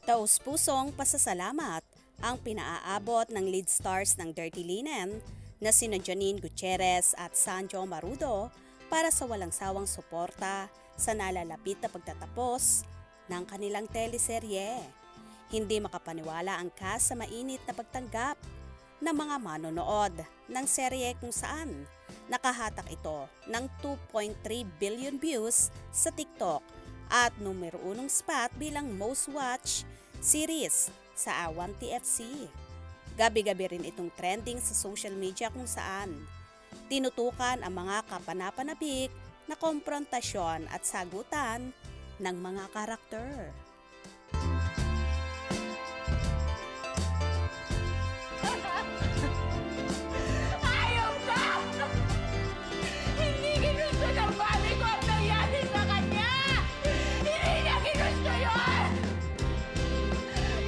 Taus-pusong pasasalamat ang pinaaabot ng lead stars ng Dirty Linen na sina Janine Gutierrez at Sanjo Marudo para sa walang sawang suporta sa nalalapit na pagtatapos ng kanilang teleserye. Hindi makapaniwala ang cast sa mainit na pagtanggap ng mga manonood ng serye kung saan nakahatak ito ng 2.3 billion views sa TikTok at numero 1 spot bilang most watched series sa Awan TFC. Gabi-gabi rin itong trending sa social media kung saan tinutukan ang mga kapanapanabik na komprontasyon at sagutan ng mga karakter. Ayaw ka! Hindi ginusto ng mami ko ang nangyari sa kanya! Hindi niya ginusto yun!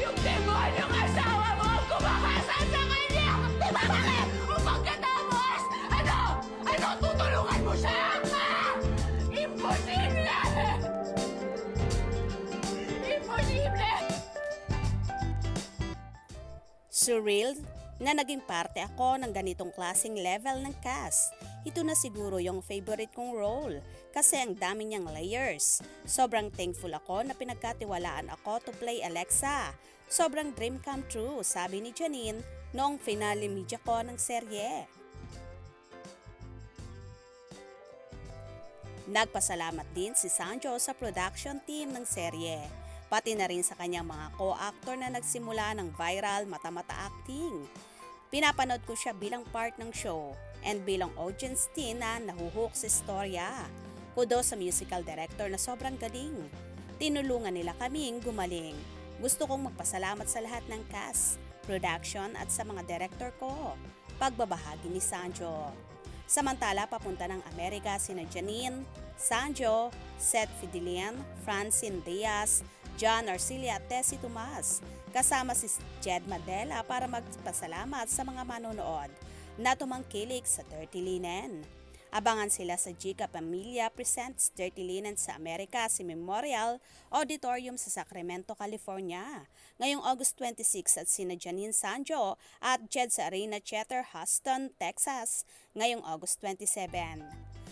Yung demonyong asawa mo ang kumakasal sa kanya! Di ba bakit? O pagkatapos, ano, tutulungan mo siya? Ha? Imposible! Imposible! Surreal na naging parte ako ng ganitong klaseng level ng cast. Ito na siguro yung favorite kong role kasi ang dami niyang layers. Sobrang thankful ako na pinagkatiwalaan ako to play Alexa. Sobrang dream come true, sabi ni Janine noong finale media ko ng serye. Nagpasalamat din si Sanjo sa production team ng serye, pati na rin sa kanyang mga co-actor na nagsimula ng viral mata-mata acting. Pinapanood ko siya bilang part ng show and bilang audience din na nahuhook sa istorya. Kudos sa musical director na sobrang galing. Tinulungan nila kaming gumaling. Gusto kong magpasalamat sa lahat ng cast, production at sa mga director ko. Pagbabahagi ni Sanjo. Samantala, papunta ng Amerika sina Janine, Sanjo, Seth Fidelian, Francine Diaz, John Arcilia at Tessie Tomas, kasama si Jed Madela para magpasalamat sa mga manonood na tumangkilik sa Dirty Linen. Abangan sila sa Giga Pamilya Presents Dirty Linen sa Amerika sa Memorial Auditorium sa Sacramento, California ngayong August 26 at sina Janine Sanjo at Jed sa Arena Theater, Houston, Texas ngayong August 27.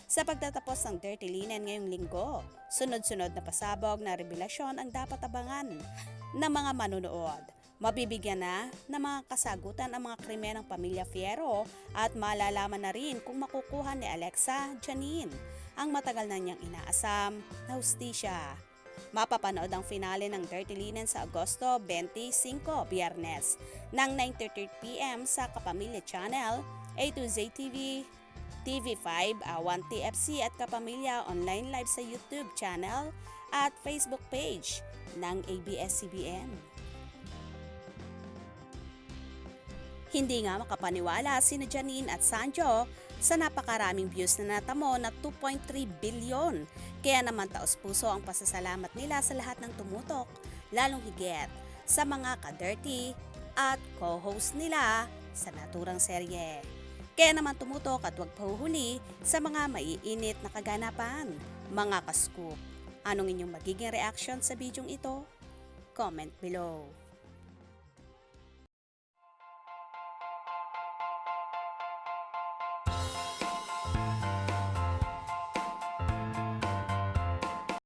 Sa pagtatapos ng Dirty Linen ngayong linggo, sunod-sunod na pasabog na revelasyon ang dapat abangan ng mga manonood. Mabibigyan na ng mga kasagutan ang mga krimen ng pamilya Fierro at malalaman na rin kung makukuha ni Alexa Janine ang matagal na niyang inaasam na hustisya. Mapapanood ang finale ng Dirty Linen sa Agosto 25, Biyernes ng 9:30 p.m. sa Kapamilya Channel, A2Z TV, TV5, Awan TFC at Kapamilya Online Live sa YouTube channel at Facebook page ng ABS-CBN. Hindi nga makapaniwala sina Janine at Sanjo sa napakaraming views na natamo na 2.3 billion. Kaya naman taos-puso ang pasasalamat nila sa lahat ng tumutok, lalong higit sa mga ka-dirty at co-host nila sa naturang serye. Kaya naman tumutok at huwag pahuhuli sa mga maiinit na kaganapan. Mga ka-scoop, anong inyong magiging reaction sa bidyong ito? Comment below.